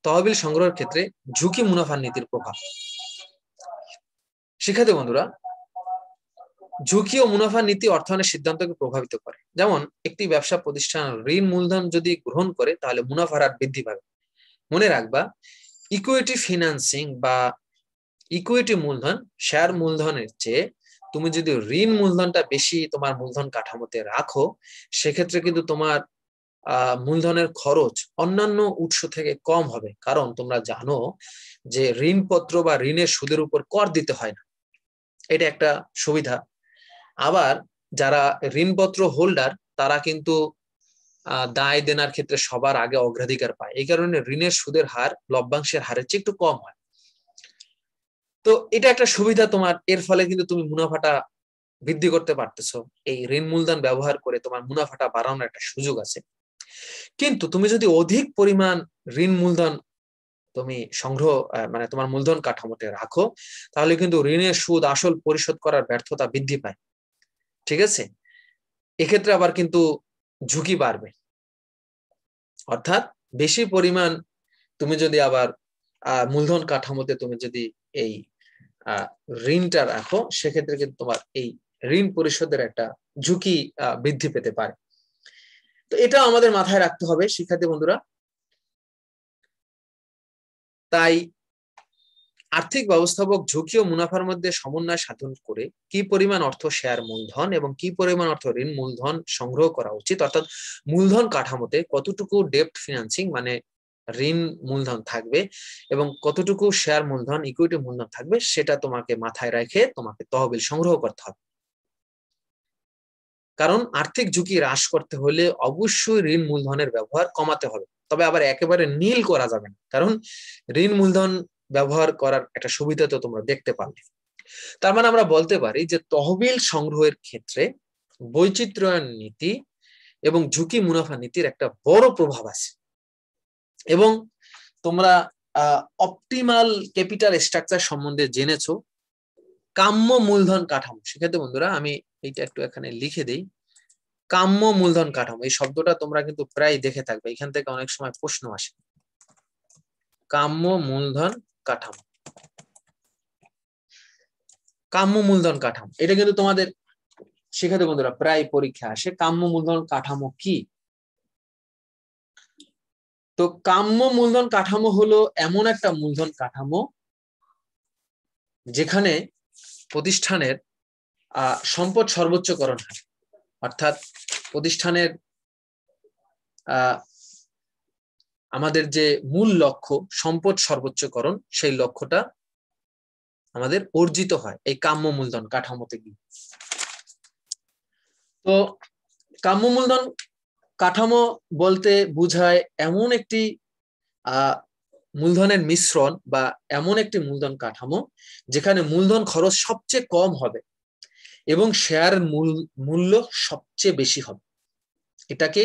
তহবিল সংগ্রহের ক্ষেত্রে ঝুঁকি মুনাফার নীতির প্রভাব। শিক্ষার্থী বন্ধুরা, ঝুঁকি ও মুনাফা নীতি অর্থায়নের সিদ্ধান্তকে প্রভাবিত করে। যেমন একটি ব্যবসা প্রতিষ্ঠান ঋণ মূলধন যদি গ্রহণ করে, তাহলে মুনাফার হার বৃদ্ধি পাবে। মনে রাখবা, ইকুইটি ফিন্যান্সিং বা ইকুইটি মূলধন শেয়ার মূলধনের চেয়ে তুমি যদি ঋণ মূলধনটা বেশি তোমার মূলধন কাঠামোতে রাখো, সেক্ষেত্রে কিন্তু তোমার মূলধনের খরচ অন্যান্য উৎস থেকে কম হবে। কারণ তোমরা জানো যে ঋণপত্র বা ঋণের সুদের উপর কর দিতে হয় না, এটা একটা সুবিধা। আবার যারা ঋণপত্র হোল্ডার, তারা কিন্তু দায় দেনার ক্ষেত্রে সবার আগে অগ্রাধিকার পায়। এই কারণে ঋণের সুদের হার লভ্যাংশের হারের চেয়ে একটু কম হয়। তো এটা একটা সুবিধা তোমার। এর ফলে কিন্তু তুমি মুনাফাটা বৃদ্ধি করতে পারতেছো। এই ঋণ মূলধন ব্যবহার করে তোমার মুনাফাটা বাড়ানোর একটা সুযোগ আছে। কিন্তু তুমি যদি অধিক পরিমাণ ঋণ মূলধন তুমি সংগ্রহ মানে তোমার মূলধন কাঠামোতে রাখো, তাহলে কিন্তু ঋণের সুদ আসল পরিশোধ করার ব্যর্থতা বৃদ্ধি পায়। ঠিক আছে, এক্ষেত্রে আবার কিন্তু ঝুঁকি বাড়বে। অর্থাৎ বেশি পরিমাণ তুমি যদি আবার মূলধন কাঠামোতে তুমি যদি এই ঋণটা রাখো, সেক্ষেত্রে কিন্তু তোমার এই ঋণ পরিশোধের একটা ঝুঁকি বৃদ্ধি পেতে পারে। তো এটা আমাদের মাথায় রাখতে হবে শিক্ষার্থী বন্ধুরা। তাই আর্থিক ব্যবস্থাপক ঝুঁকি ও মুনাফার মধ্যে সমন্বয় সাধন করে কি পরিমাণ অর্থ শেয়ার মূলধন এবং কি পরিমাণ অর্থ ঋণ মূলধন সংগ্রহ করা উচিত, অর্থাৎ মূলধন কাঠামোতে কতটুকু ডেপ্ট ফিন্যান্সিং মানে ঋণ মূলধন থাকবে এবং কতটুকু শেয়ার মূলধন ইকুইটি মূলধন থাকবে, সেটা তোমাকে মাথায় রেখে তোমাকে তহবিল সংগ্রহ করতে হবে। কারণ আর্থিক ঝুঁকি হ্রাস করতে হলে অবশ্যই ঋণ মূলধনের ব্যবহার কমাতে হবে, তবে আবার একেবারে নীল করা যাবে না, কারণ ঋণ মূলধন ব্যবহার করার একটা সুবিধা তো তোমরা দেখতে পাবে। তার মানে আমরা বলতে পারি যে তহবিল সংগ্রহের ক্ষেত্রে বৈচিত্র্যায়ন নীতি এবং ঝুঁকি মুনাফা নীতির একটা বড় প্রভাব আছে। এবং তোমরা অপটিমাল ক্যাপিটাল স্ট্রাকচার সম্বন্ধে জেনেছো। কাম্য মূলধন কাঠামো, সেক্ষেত্রে বন্ধুরা আমি এইটা একটু এখানে লিখে দেই। কাম্য মূলধন কাঠামো, এই শব্দটা তোমরা কিন্তু প্রায় দেখে থাকবে, এখান থেকে অনেক সময় প্রশ্ন আসে। কাম্য মূলধন কাঠামো, কাম্য মূলধন কাঠামো, এটা কিন্তু তোমাদের শিক্ষার্থী বন্ধুরা প্রায় পরীক্ষা আসে। কাম্য মূলধন কাঠামো কি? তো কাম্য মূলধন কাঠামো হলো এমন একটা মূলধন কাঠামো যেখানে প্রতিষ্ঠানের সম্পদ সর্বোচ্চকরণ হয়। অর্থাৎ প্রতিষ্ঠানের আমাদের যে মূল লক্ষ্য সম্পদ সর্বোচ্চকরণ, সেই লক্ষ্যটা আমাদের অর্জিত হয় এই কাম্য মূলধন কাঠামোতে গিয়ে। তো কাম্য মূলধন কাঠামো বলতে বোঝায় এমন একটি মূলধনের মিশ্রণ বা এমন একটি মূলধন কাঠামো যেখানে মূলধন খরচ সবচেয়ে কম হবে এবং শেয়ারের মূল্য সবচেয়ে বেশি হবে। এটাকে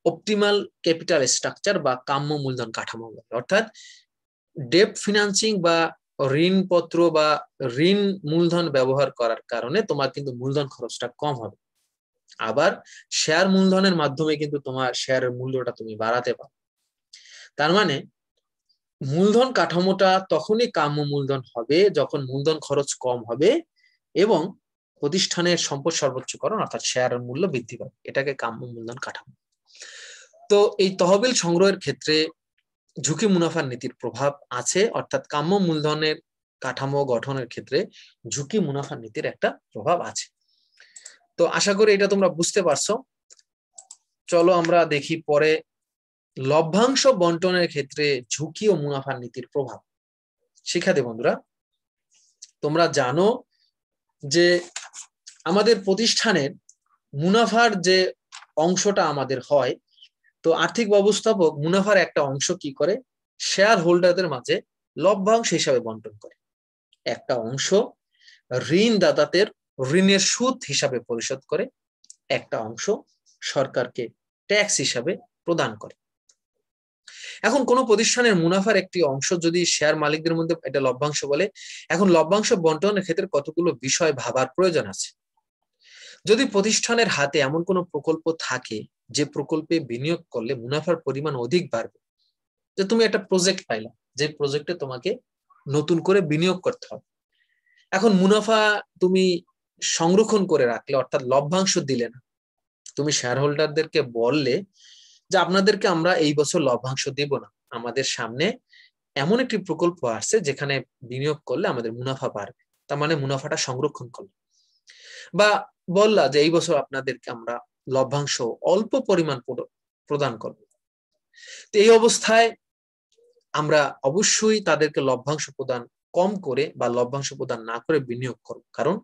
অপটিমাল ক্যাপিটাল স্ট্রাকচার বা কাম্য মূলধন কাঠামো বলে। অর্থাৎ ডেপ্ট ফিন্যান্সিং বা ঋণপত্র বা ঋণ মূলধন ব্যবহার করার কারণে তোমার কিন্তু মূলধন খরচটা কম হবে। আবার শেয়ার মূলধনের মাধ্যমে কিন্তু তোমার শেয়ারের মূল্যটা তুমি বাড়াতে পারো। তার মানে মূলধন কাঠামোটা তখনই কাম্য মূলধন হবে যখন মূলধন খরচ কম হবে এবং প্রতিষ্ঠানের সম্পদ সর্বোচ্চকরণ অর্থাৎ শেয়ারের মূল্য বৃদ্ধি পাবে, এটাকে কাম্য মূলধন কাঠামো। তো এই তহবিল সংগ্রহের ক্ষেত্রে ঝুঁকি মুনাফার নীতির প্রভাব আছে, অর্থাৎ কাম্য মূলধনের কাঠামো গঠনের ক্ষেত্রে ঝুঁকি মুনাফার নীতির একটা প্রভাব আছে। তো আশা করি এটা তোমরা বুঝতে পারছো। চলো আমরা দেখি পরে লভ্যাংশ বন্টনের ক্ষেত্রে ঝুঁকি ও মুনাফার নীতির প্রভাব। শিক্ষার্থী বন্ধুরা, তোমরা জানো যে আমাদের প্রতিষ্ঠানের মুনাফার যে অংশটা আমাদের হয়, তো আর্থিক ব্যবস্থাপক মুনাফার একটা অংশ কি করে, শেয়ার হোল্ডারদের মাঝে লভ্যাংশ হিসাবে বন্টন করে। একটা অংশ ঋণদাতাদের ঋণের সুদ হিসাবে পরিশোধ করে, একটা অংশ সরকারকে ট্যাক্স হিসাবে প্রদান করে। এখন কোন প্রতিষ্ঠানের মুনাফার একটি অংশ যদি শেয়ার মালিকদের মধ্যে, এটা লভ্যাংশ বলে। এখন লভ্যাংশ বন্টনের ক্ষেত্রে কতগুলো বিষয় ভাবার প্রয়োজন আছে। যদি প্রতিষ্ঠানের হাতে এমন কোনো প্রকল্প থাকে যে প্রকল্পে বিনিয়োগ করলে মুনাফার পরিমাণ অধিক বাড়বে, যে তুমি একটা প্রজেক্ট পাইলা, যে প্রজেক্টে তোমাকে নতুন করে বিনিয়োগ করতে হবে, এখন মুনাফা তুমি সংরক্ষণ করে রাখলে অর্থাৎ লভ্যাংশ দিলে না, তুমি শেয়ার হোল্ডারদেরকে বললে যে আপনাদেরকে আমরা এই বছর লভ্যাংশ দিব না, আমাদের সামনে এমন একটি প্রকল্প আসছে যেখানে বিনিয়োগ করলে আমাদের মুনাফা বাড়বে, তার মানে মুনাফাটা সংরক্ষণ করলে। বা বললা যে এই বছর আপনাদেরকে আমরা লভ্যাংশ অল্প পরিমাণ প্রদান করব, তো এই অবস্থায় আমরা অবশ্যই তাদেরকে লভ্যাংশ প্রদান কম করে বা লভ্যাংশ প্রদান না করে বিনিয়োগ করব, কারণ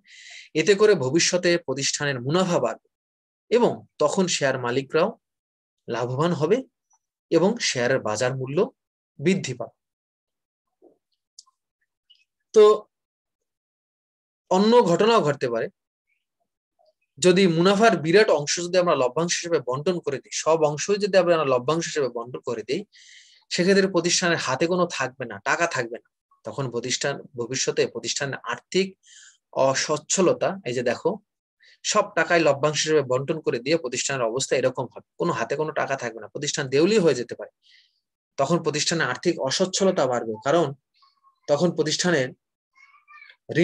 এতে করে ভবিষ্যতে প্রতিষ্ঠানের মুনাফা বাড়বে এবং তখন শেয়ার মালিকরাও লাভবান হবে এবং শেয়ারের বাজার মূল্য বৃদ্ধি পাবে। তো অন্য ঘটনাও ঘটতে পারে, যদি মুনাফার বিরাট অংশ যদি আমরা লভ্যাংশ হিসেবে বন্টন করে দিই, সব অংশই যদি আমরা লভ্যাংশ হিসেবে বন্টন করে দিই, সেক্ষেত্রে প্রতিষ্ঠানের হাতে কোনো থাকবে না, টাকা থাকবে না, তখন ভবিষ্যতে প্রতিষ্ঠানের আর্থিক অসচ্ছলতা, এই যে দেখো সব টাকায় লভ্যাংশ হিসেবে বন্টন করে দিয়ে প্রতিষ্ঠানের অবস্থা এরকম হবে, কোনো হাতে কোনো টাকা থাকবে না, প্রতিষ্ঠান দেউলিয়া হয়ে যেতে পারে। তখন প্রতিষ্ঠানের আর্থিক অসচ্ছলতা বাড়বে, কারণ তখন প্রতিষ্ঠানের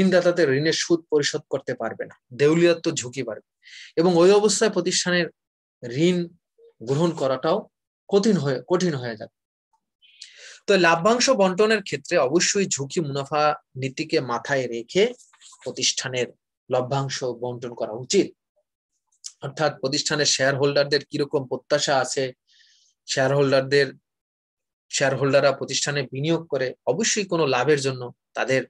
ঋণদাতাদের ঋণের সুদ পরিশোধ করতে পারবে না, দেউলিয়াত্ব ঝুঁকি বাড়বে এবং ওই অবস্থায় প্রতিষ্ঠানের ঋণ গ্রহণ করাটাও কঠিন হয়ে যাবে। তো লাভ্যাংশ বন্টনের ক্ষেত্রে অবশ্যই ঝুঁকি মুনাফা নীতিকে মাথায় রেখে প্রতিষ্ঠানের লভ্যাংশ বন্টন করা উচিত। অর্থাৎ প্রতিষ্ঠানের শেয়ার হোল্ডারদের কিরকম প্রত্যাশা আছে, শেয়ার হোল্ডাররা প্রতিষ্ঠানে বিনিয়োগ করে অবশ্যই কোনো লাভের জন্য, তাদের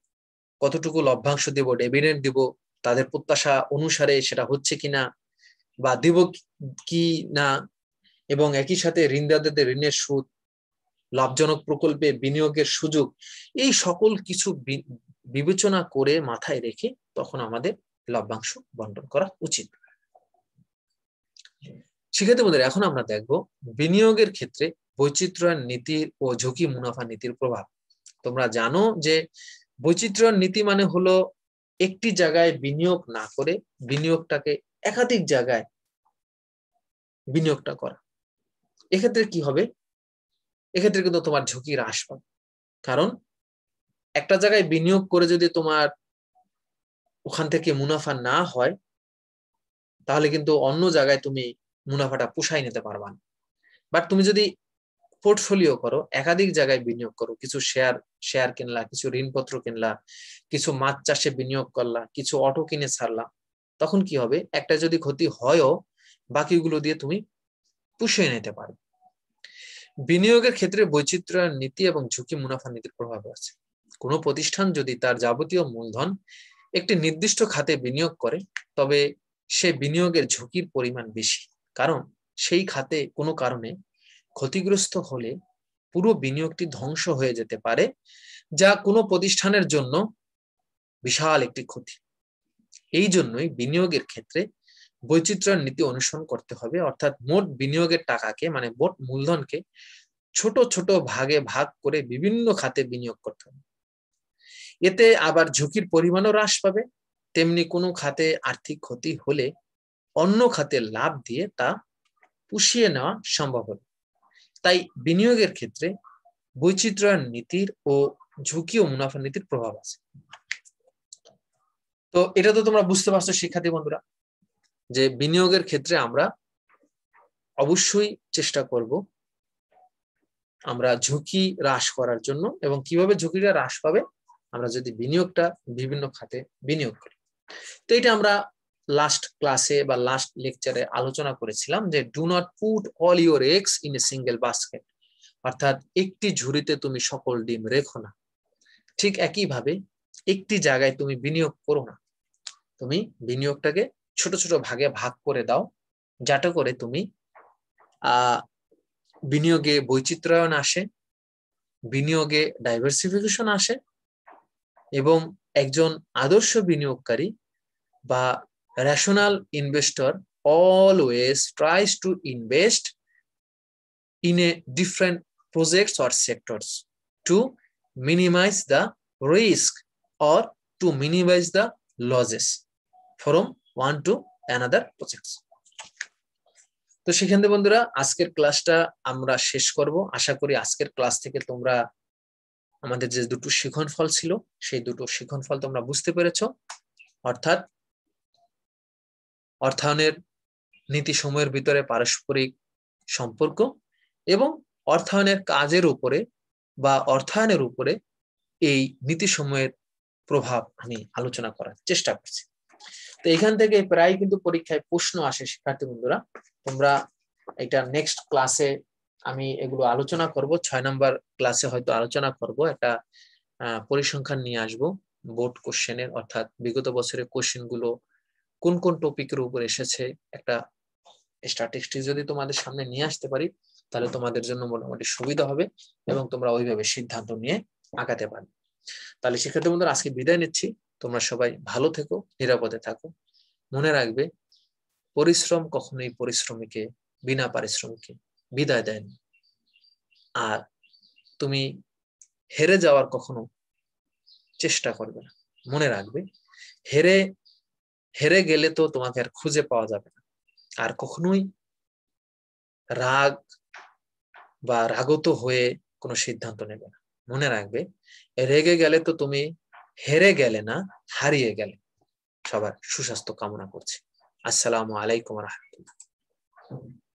কতটুকু লভ্যাংশ দিব, ডিভিডেন্ড দিব, তাদের প্রত্যাশা অনুসারে সেটা হচ্ছে কিনা বা দিব কি না, এবং একই সাথে ঋণদাতাদের ঋণের সুদ, লাভজনক প্রকল্পে বিনিয়োগের সুযোগ, এই সকল কিছু বিবেচনা করে মাথায় রেখে তখন আমাদের লভ্যাংশ বন্টন করা উচিত। শিক্ষার্থী বন্ধুরা, এখন আমরা দেখব বিনিয়োগের ক্ষেত্রে বৈচিত্র্যায়ন নীতির ও ঝুঁকি মুনাফা নীতির প্রভাব। তোমরা জানো যে বৈচিত্র্যায়ন নীতি মানে হলো একটি জায়গায় বিনিয়োগ না করে বিনিয়োগটাকে একাধিক জায়গায় বিনিয়োগটা করা। এক্ষেত্রে কি হবে, এক্ষেত্রে কিন্তু তোমার ঝুঁকি হ্রাস পাবে, কারণ একটা জায়গায় বিনিয়োগ করে যদি তোমার ওখান থেকে মুনাফা না হয়, তাহলে কিন্তু অন্য জায়গায় তুমি মুনাফাটা পুষাই নিতে পারবা না। বাট তুমি যদি পোর্টফোলিও করো, একাধিক জায়গায় বিনিয়োগ করো, কিছু শেয়ার কিনলা, কিছু ঋণপত্র কিনলা, কিছু মাছ চাষে বিনিয়োগ করলা, কিছু অটো কিনে ছাড়লা, তখন কি হবে, একটা যদি ক্ষতি হয়ও বাকিগুলো দিয়ে তুমি পুষিয়ে নিতে পারো। বিনিয়োগের ক্ষেত্রে বৈচিত্র্যায়ন নীতি এবং ঝুঁকি মুনাফা নীতির প্রভাব আছে। কোনো প্রতিষ্ঠান যদি তার যাবতীয় মূলধন একটি নির্দিষ্ট খাতে বিনিয়োগ করে, তবে সে বিনিয়োগের ঝুঁকির পরিমাণ বেশি, কারণ সেই খাতে কোনো কারণে ক্ষতিগ্রস্ত হলে পুরো বিনিয়োগটি ধ্বংস হয়ে যেতে পারে, যা কোনো প্রতিষ্ঠানের জন্য বিশাল একটি ক্ষতি। এই জন্যই বিনিয়োগের ক্ষেত্রে বৈচিত্র্যায়ন নীতি অনুসরণ করতে হবে, অর্থাৎ মোট বিনিয়োগের টাকাকে মানে মোট মূলধনকে ছোট ছোট ভাগে ভাগ করে বিভিন্ন খাতে বিনিয়োগ করতে হবে। এতে আবার ঝুঁকির পরিমাণও হ্রাস পাবে, তেমনি কোনো খাতে আর্থিক ক্ষতি হলে অন্য খাতে লাভ দিয়ে তা পুষিয়ে নেওয়া সম্ভব হবে। তাই বিনিয়োগের ক্ষেত্রে বৈচিত্র্যায়ন নীতির ও ঝুঁকি ও মুনাফা নীতির প্রভাব আছে। তো এটা তো তোমরা বুঝতে পারছো শিক্ষার্থী বন্ধুরা, যে বিনিয়োগের ক্ষেত্রে আমরা অবশ্যই চেষ্টা করব আমরা ঝুঁকি হ্রাস করার জন্য, এবং কিভাবে ঝুঁকিটা হ্রাস পাবে আমরা যদি বিনিয়োগটা বিভিন্ন খাতে বিনিয়োগ করি। তো এটা আমরা লাস্ট ক্লাসে বা লাস্ট লেকচারে আলোচনা করেছিলাম যে do not put all your eggs in a single basket, অর্থাৎ একটি ঝুড়িতে তুমি সকল ডিম রেখো না। ঠিক একইভাবে একটি জায়গায় তুমি বিনিয়োগ করো না, তুমি বিনিয়োগটাকে ছোট ছোট ভাগে ভাগ করে দাও, যাতে করে তুমি বিনিয়োগে বৈচিত্র্যায়ন আসে, বিনিয়োগে ডাইভার্সিফিকেশন আসে, এবং একজন আদর্শ বিনিয়োগকারী বা rational investor always tries to invest in a different projects or sectors to minimize the risk or to minimize the losses from one to another projects. তো সেখান থেকে বন্ধুরা আজকের ক্লাসটা আমরা শেষ করব। আশা করি আজকের ক্লাস থেকে তোমরা আমাদের যে দুটো শিখন ফল ছিল সেই দুটো শিখন ফল তোমরা বুঝতে পেরেছো, অর্থাৎ অর্থায়নের নীতি সময়ের ভিতরে পারস্পরিক সম্পর্ক এবং অর্থায়নের কাজের উপরে বা অর্থায়নের উপরে এই নীতি সময়ের প্রভাব আমি আলোচনা করার চেষ্টা করছি। তো এখান থেকে প্রায় কিন্তু পরীক্ষায় প্রশ্ন আসে শিক্ষার্থী বন্ধুরা, তোমরা এটা নেক্সট ক্লাসে আমি এগুলো আলোচনা করব। 6 নম্বর ক্লাসে হয়তো আলোচনা করব, একটা পরিসংখ্যান নিয়ে আসব বোর্ড কোশ্চেনের, অর্থাৎ বিগত বছরের কোশ্চেন গুলো কোন কোন টপিকের উপর এসেছে একটা স্ট্যাটিস্টিক্স যদি তোমাদের সামনে নিয়ে আসতে পারি তাহলে তোমাদের জন্য মোটামুটি সুবিধা হবে এবং তোমরা ওইভাবে সিদ্ধান্ত নিয়ে আগাতে পারবে। তাহলে শিক্ষার্থী বন্ধুরা আজকে বিদায় নিচ্ছি, তোমরা সবাই ভালো থেকো, নিরাপদে থাকো। মনে রাখবে পরিশ্রম কখনোই পরিশ্রমীকে বিনা পারিশ্রমিকে বিদায় দেয়নি, আর তুমি হেরে যাওয়ার কখনো চেষ্টা করবে না। মনে রাখবে হেরে গেলে তো তোমাকে আর খুঁজে পাওয়া যাবে না। আর কখনোই রাগ বা রাগত হয়ে কোনো সিদ্ধান্ত নেবে না। মনে রাখবে রেগে গেলে তো তুমি হেরে গেলে না, হারিয়ে গেলে। সবার সুস্বাস্থ্য কামনা করছি। আসসালামু আলাইকুম ওয়া রাহমাতুল্লাহ।